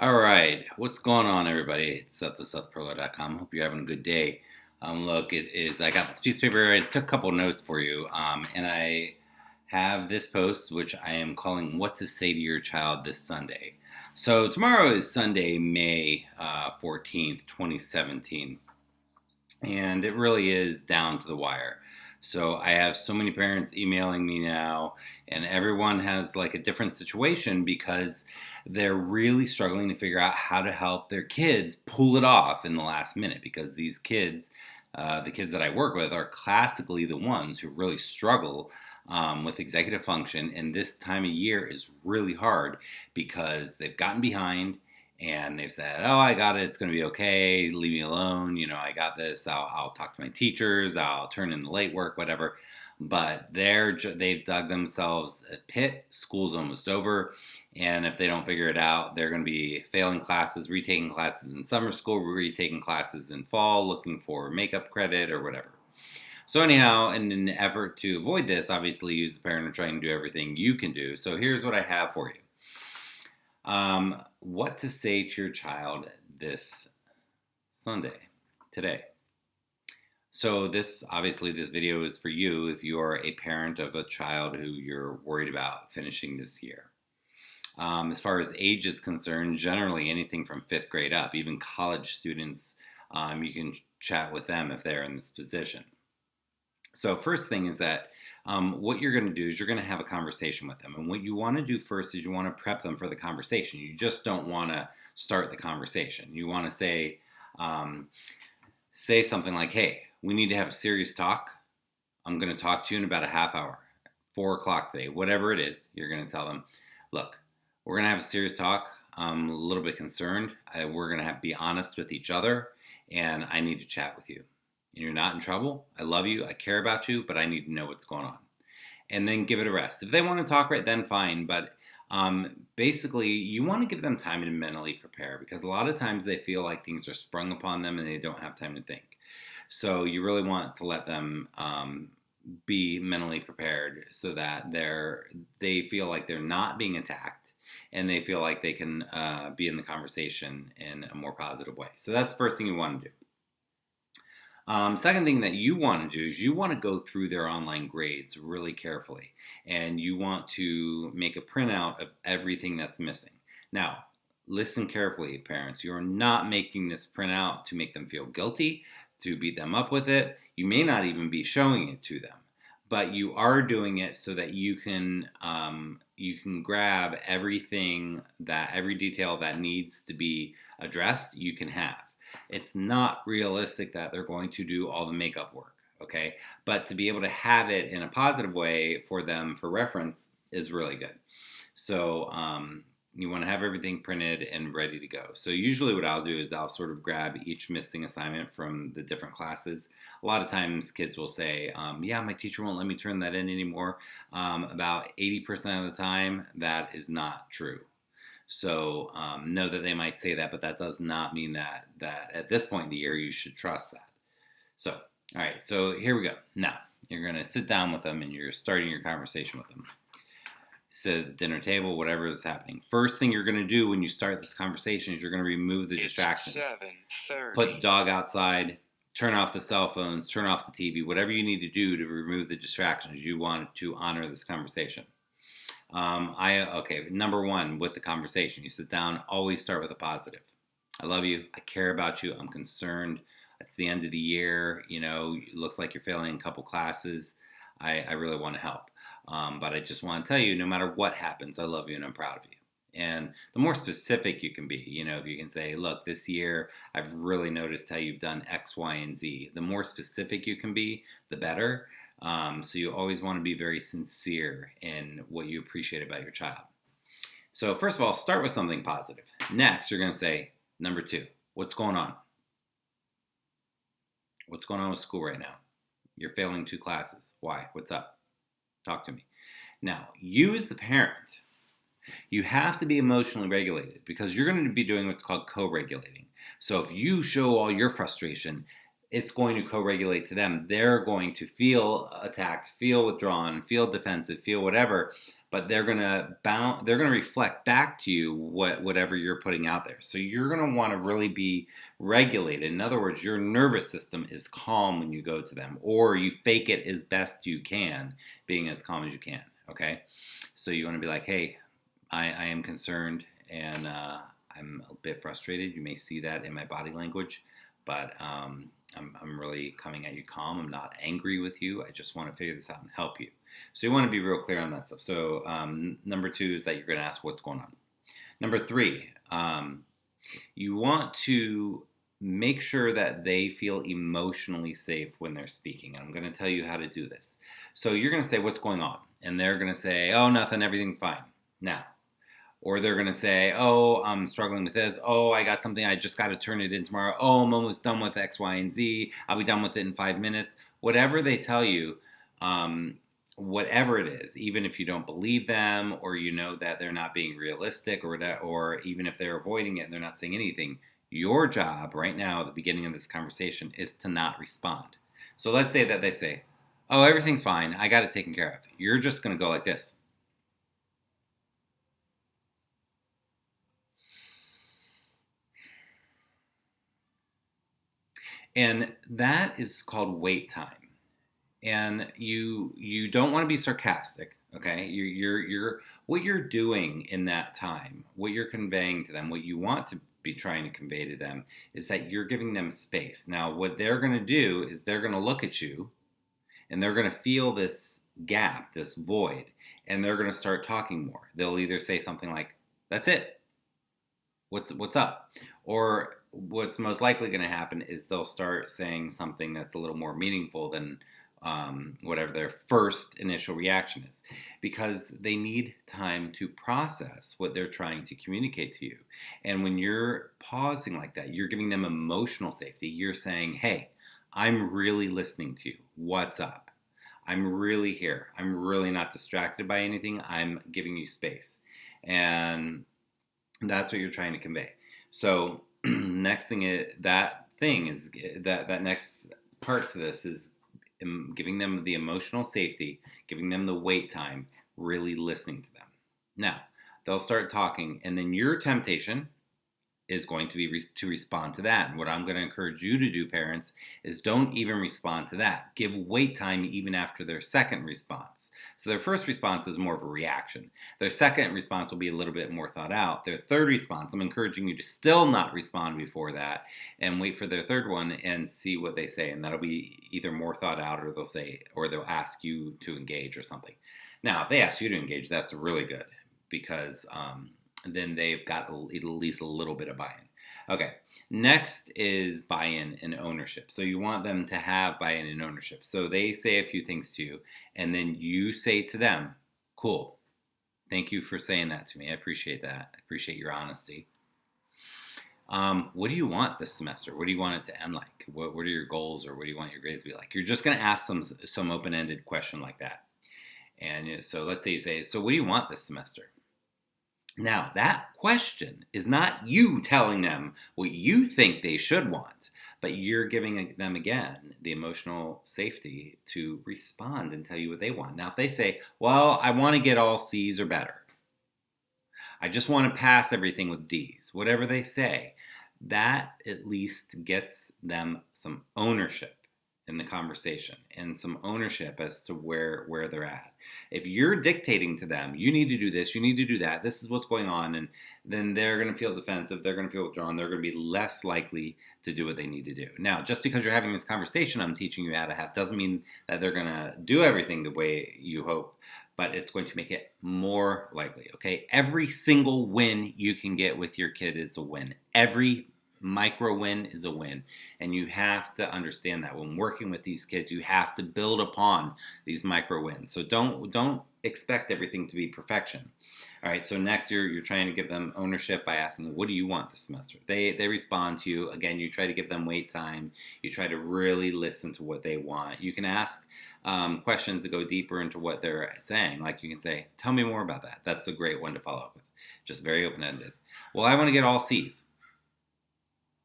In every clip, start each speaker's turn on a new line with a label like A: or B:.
A: All right, what's going on, everybody? It's Seth, the SethPerler.com. Hope you're having a good day. Look, I got this piece of paper. I took a couple notes for you, and I have this post, which I am calling What to Say to Your Child This Sunday. So, tomorrow is Sunday, May 14th, 2017, and it really is down to the wire. So I have so many parents emailing me now, and everyone has like a different situation because they're really struggling to figure out how to help their kids pull it off in the last minute. Because these kids, the kids that I work with, are classically the ones who really struggle with executive function, and this time of year is really hard because they've gotten behind and they've said, "Oh, I got it. It's going to be okay. Leave me alone. I got this. I'll talk to my teachers. I'll turn in the late work, whatever." But they've dug themselves a pit. School's almost over, and if they don't figure it out, they're going to be failing classes, retaking classes in summer school, retaking classes in fall, looking for makeup credit or whatever. So anyhow, in an effort to avoid this, obviously, you as a parent are trying to do everything you can do. So here's what I have for you. What to say to your child this Sunday, today. So this video is for you if you are a parent of a child who you're worried about finishing this year. As far as age is concerned, generally anything from 5th grade up, even college students, you can chat with them if they're in this position. So first thing is that what you're going to do is you're going to have a conversation with them. And what you want to do first is you want to prep them for the conversation. You just don't want to start the conversation. You want to say something like, "Hey, we need to have a serious talk. I'm going to talk to you in about a half hour, 4 o'clock today," whatever it is. You're going to tell them, "Look, we're going to have a serious talk. I'm a little bit concerned. We're going to have to be honest with each other, and I need to chat with you. And you're not in trouble. I love you. I care about you, but I need to know what's going on." And then give it a rest. If they want to talk right then, fine. But basically, you want to give them time to mentally prepare, because a lot of times they feel like things are sprung upon them and they don't have time to think. So you really want to let them be mentally prepared so that they feel like they're not being attacked, and they feel like they can be in the conversation in a more positive way. So that's the first thing you want to do. Second thing that you want to do is you want to go through their online grades really carefully, and you want to make a printout of everything that's missing. Now, listen carefully, parents. You're not making this printout to make them feel guilty, to beat them up with it. You may not even be showing it to them, but you are doing it so that you can grab every detail that needs to be addressed. You can have. It's not realistic that they're going to do all the makeup work, okay? But to be able to have it in a positive way for them for reference is really good. So you want to have everything printed and ready to go. So usually what I'll do is I'll sort of grab each missing assignment from the different classes. A lot of times kids will say, "Yeah, my teacher won't let me turn that in anymore." About 80% of the time, that is not true. So know that they might say that, but that does not mean that at this point in the year you should trust that. So, all right, so here we go. Now, you're going to sit down with them and you're starting your conversation with them. Sit at the dinner table, whatever is happening. First thing you're going to do when you start this conversation is you're going to remove the distractions.
B: 7:30.
A: Put the dog outside, turn off the cell phones, turn off the TV, whatever you need to do to remove the distractions. You want to honor this conversation. Number one, with the conversation, you sit down, always start with a positive. "I love you. I care about you. I'm concerned. It's the end of the year. It looks like you're failing a couple classes. I really want to help. But I just want to tell you, no matter what happens, I love you and I'm proud of you." And the more specific you can be, if you can say, "Look, this year I've really noticed how you've done X, Y, and Z." The more specific you can be, the better. So you always want to be very sincere in what you appreciate about your child. So first of all, start with something positive. Next, you're going to say, number 2, what's going on? What's going on with school right now? You're failing 2 classes. Why? What's up? Talk to me. Now, you as the parent, you have to be emotionally regulated, because you're going to be doing what's called co-regulating. So if you show all your frustration, it's going to co-regulate to them. They're going to feel attacked, feel withdrawn, feel defensive, feel whatever. but they're gonna reflect back to you whatever you're putting out there. So you're gonna want to really be regulated. In other words, your nervous system is calm when you go to them, or you fake it as best you can, being as calm as you can. Okay, so you want to be like, hey, I am concerned, and I'm a bit frustrated. You may see that in my body language, but I'm really coming at you calm. I'm not angry with you. I just want to figure this out and help you. So you want to be real clear on that stuff. So number 2 is that you're going to ask what's going on. Number 3, you want to make sure that they feel emotionally safe when they're speaking. And I'm going to tell you how to do this. So you're going to say, what's going on? And they're going to say, oh, nothing, everything's fine. Now, or they're going to say, oh, I'm struggling with this. Oh, I got something. I just got to turn it in tomorrow. Oh, I'm almost done with X, Y, and Z. I'll be done with it in 5 minutes. Whatever they tell you, whatever it is, even if you don't believe them, or you know that they're not being realistic, or even if they're avoiding it and they're not saying anything, your job right now at the beginning of this conversation is to not respond. So let's say that they say, oh, everything's fine. I got it taken care of. You're just going to go like this. And that is called wait time. And you don't want to be sarcastic, okay? You're what you're doing in that time, what you're conveying to them, what you want to be trying to convey to them is that you're giving them space. Now, what they're going to do is they're going to look at you and they're going to feel this gap, this void, and they're going to start talking more. They'll either say something like, "That's it. What's up?" Or what's most likely going to happen is they'll start saying something that's a little more meaningful than whatever their first initial reaction is, because they need time to process what they're trying to communicate to you. And when you're pausing like that, you're giving them emotional safety. You're saying, hey, I'm really listening to you. What's up? I'm really here. I'm really not distracted by anything. I'm giving you space. And that's what you're trying to convey. So next thing is that next part to this is giving them the emotional safety, giving them the wait time, really listening to them. Now, they'll start talking, and then your temptation is going to be to respond to that. And what I'm going to encourage you to do, parents, is don't even respond to that. Give wait time even after their second response. So their first response is more of a reaction. Their second response will be a little bit more thought out. Their third response, I'm encouraging you to still not respond before that and wait for their third one and see what they say. And that'll be either more thought out, or they'll ask you to engage or something. Now, if they ask you to engage, that's really good, because then they've got at least a little bit of buy-in. Okay, next is buy-in and ownership. So you want them to have buy-in and ownership. So they say a few things to you, and then you say to them, cool, thank you for saying that to me. I appreciate that. I appreciate your honesty. What do you want this semester? What do you want it to end like? What are your goals, or what do you want your grades to be like? You're just going to ask them some open-ended question like that. And so let's say you say, so what do you want this semester? Now, that question is not you telling them what you think they should want, but you're giving them, again, the emotional safety to respond and tell you what they want. Now, if they say, well, I want to get all C's or better, I just want to pass everything with D's, whatever they say, that at least gets them some ownership in the conversation and some ownership as to where they're at. If you're dictating to them, you need to do this, you need to do that, this is what's going on, and then they're going to feel defensive, they're going to feel withdrawn, they're going to be less likely to do what they need to do. Now, just because you're having this conversation I'm teaching you how to have doesn't mean that they're going to do everything the way you hope, but it's going to make it more likely, okay? Every single win you can get with your kid is a win. Every micro win is a win, and you have to understand that when working with these kids, you have to build upon these micro wins. So don't expect everything to be perfection. All right, so next you're trying to give them ownership by asking, what do you want this semester? They respond to you. Again, you try to give them wait time. You try to really listen to what they want. You can ask questions to go deeper into what they're saying. Like you can say, tell me more about that. That's a great one to follow up with. Just very open-ended. Well, I want to get all C's.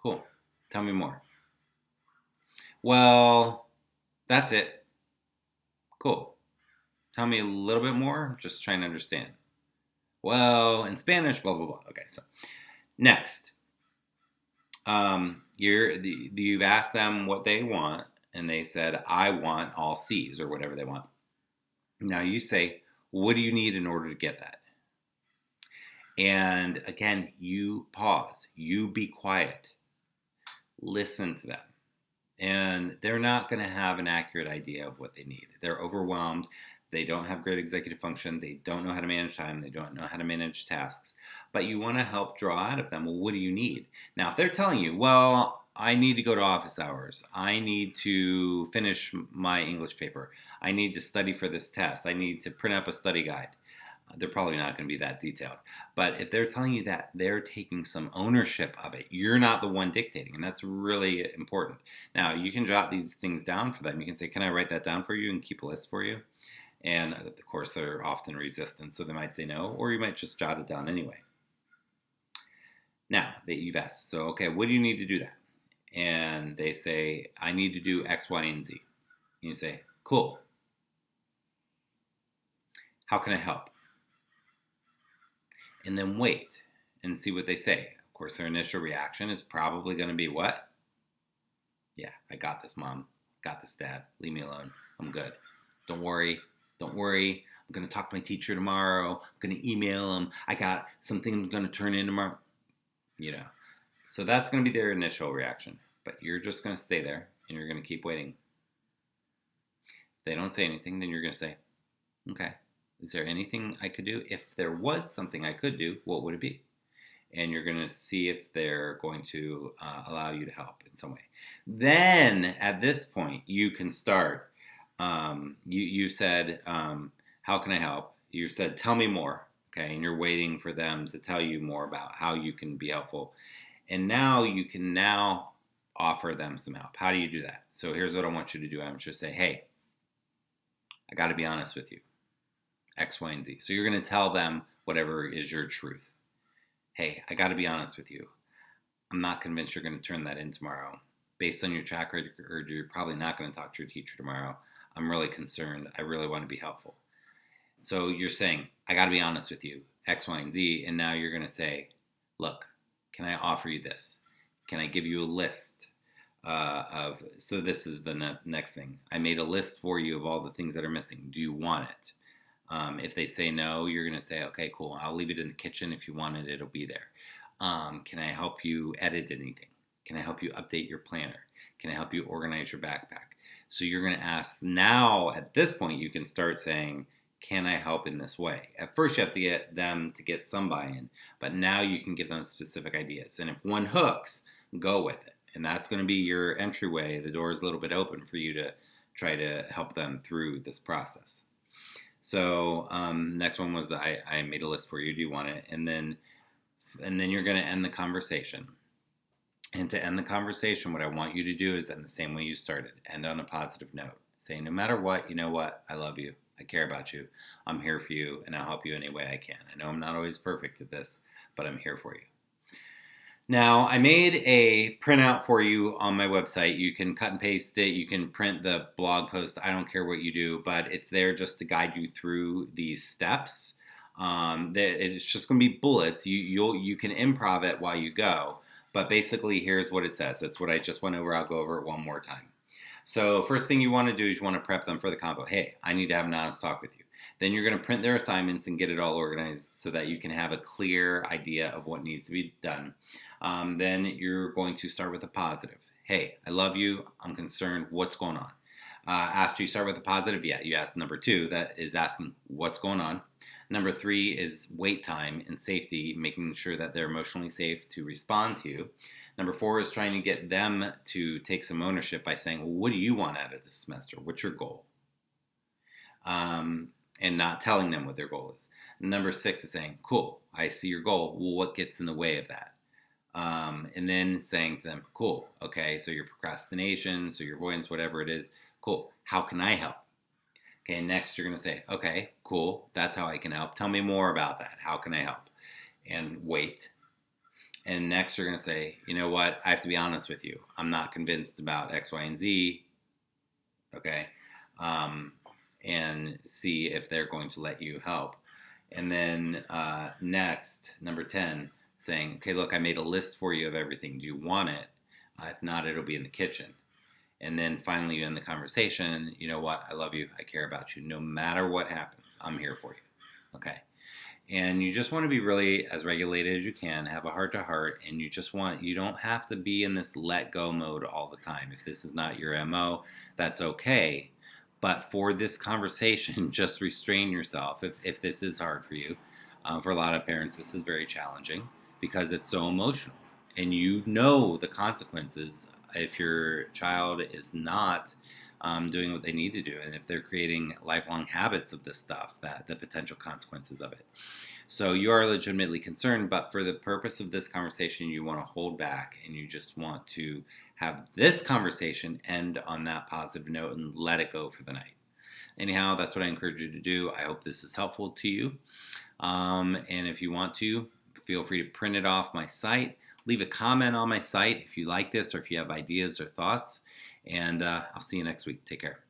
A: Cool. Tell me more. Well, that's it. Cool. Tell me a little bit more. Just trying to understand. Well, in Spanish, blah, blah, blah. Okay, so next. You've asked them what they want, and they said, I want all C's, or whatever they want. Now you say, what do you need in order to get that? And again, you pause. You be quiet. Listen to them. And they're not going to have an accurate idea of what they need. They're overwhelmed. They don't have great executive function. They don't know how to manage time. They don't know how to manage tasks. But you want to help draw out of them, well, what do you need? Now, if they're telling you, well, I need to go to office hours. I need to finish my English paper. I need to study for this test. I need to print up a study guide. They're probably not going to be that detailed. But if they're telling you that, they're taking some ownership of it. You're not the one dictating, and that's really important. Now, you can jot these things down for them. You can say, can I write that down for you and keep a list for you? And of course, they're often resistant, so they might say no, or you might just jot it down anyway. Now, that you've asked, so, okay, what do you need to do that? And they say, I need to do X, Y, and Z. And you say, cool. How can I help? And then wait and see what they say. Of course, their initial reaction is probably going to be what? Yeah, I got this, Mom. Got this, Dad. Leave me alone. I'm good. Don't worry. Don't worry. I'm going to talk to my teacher tomorrow. I'm going to email them. I got something I'm going to turn in tomorrow. You know. So that's going to be their initial reaction. But you're just going to stay there and you're going to keep waiting. If they don't say anything, then you're going to say, okay. Is there anything I could do? If there was something I could do, what would it be? And you're going to see if they're going to allow you to help in some way. Then, at this point, you can start. You said, how can I help? You said, tell me more. Okay, and you're waiting for them to tell you more about how you can be helpful. And now you can now offer them some help. How do you do that? So here's what I want you to do. I want you to say, hey, I got to be honest with you. X, Y, and Z. So you're going to tell them whatever is your truth. Hey, I got to be honest with you. I'm not convinced you're going to turn that in tomorrow. Based on your track record, you're probably not going to talk to your teacher tomorrow. I'm really concerned. I really want to be helpful. So you're saying, I got to be honest with you, X, Y, and Z. And now you're going to say, look, can I offer you this? Can I give you a list so this is the next thing. I made a list for you of all the things that are missing. Do you want it? If they say no, you're going to say, okay, cool. I'll leave it in the kitchen. If you want it, it'll be there. Can I help you edit anything? Can I help you update your planner? Can I help you organize your backpack? So you're going to ask now, at this point, you can start saying, can I help in this way? At first, you have to get them to get some buy-in, but now you can give them specific ideas. And if one hooks, go with it. And that's going to be your entryway. The door is a little bit open for you to try to help them through this process. So next one was I made a list for you. Do you want it? And then you're going to end the conversation. And to end the conversation, what I want you to do is end the same way you started. End on a positive note. Say, no matter what, you know what? I love you. I care about you. I'm here for you, and I'll help you any way I can. I know I'm not always perfect at this, but I'm here for you. Now, I made a printout for you on my website. You can cut and paste it. You can print the blog post. I don't care what you do, but it's there just to guide you through these steps. It's just going to be bullets. You can improv it while you go, but basically here's what it says. It's what I just went over. I'll go over it one more time. So first thing you want to do is you want to prep them for the convo. Hey, I need to have an honest talk with you. Then you're going to print their assignments and get it all organized so that you can have a clear idea of what needs to be done. Then you're going to start with a positive. Hey, I love you. I'm concerned. What's going on? After you start with a positive, you ask number 2. That is asking what's going on. Number 3 is wait time and safety, making sure that they're emotionally safe to respond to you. Number 4 is trying to get them to take some ownership by saying, well, what do you want out of this semester? What's your goal? And not telling them what their goal is. Number 6 is saying, cool, I see your goal. Well, what gets in the way of that? And then saying to them, cool, okay, so your procrastination, so your avoidance, whatever it is, cool, how can I help? Okay, next you're going to say, okay, cool, that's how I can help. Tell me more about that. How can I help? And wait. And next you're going to say, you know what, I have to be honest with you. I'm not convinced about X, Y, and Z. Okay. and see if they're going to let you help. And then next, number 10, saying, okay, look, I made a list for you of everything. Do you want it? If not, it'll be in the kitchen. And then finally, you end the conversation. You know what? I love you. I care about you. No matter what happens, I'm here for you. Okay. And you just want to be really as regulated as you can, have a heart to heart, and you don't have to be in this let go mode all the time. If this is not your MO, that's okay. But for this conversation, just restrain yourself if this is hard for you. For a lot of parents, this is very challenging because it's so emotional. And you know the consequences if your child is not doing what they need to do, and if they're creating lifelong habits of this stuff, that the potential consequences of it. So you are legitimately concerned, but for the purpose of this conversation, you want to hold back and you just want to have this conversation end on that positive note and let it go for the night. Anyhow, that's what I encourage you to do. I hope this is helpful to you. And if you want to, feel free to print it off my site. Leave a comment on my site if you like this or if you have ideas or thoughts. And I'll see you next week. Take care.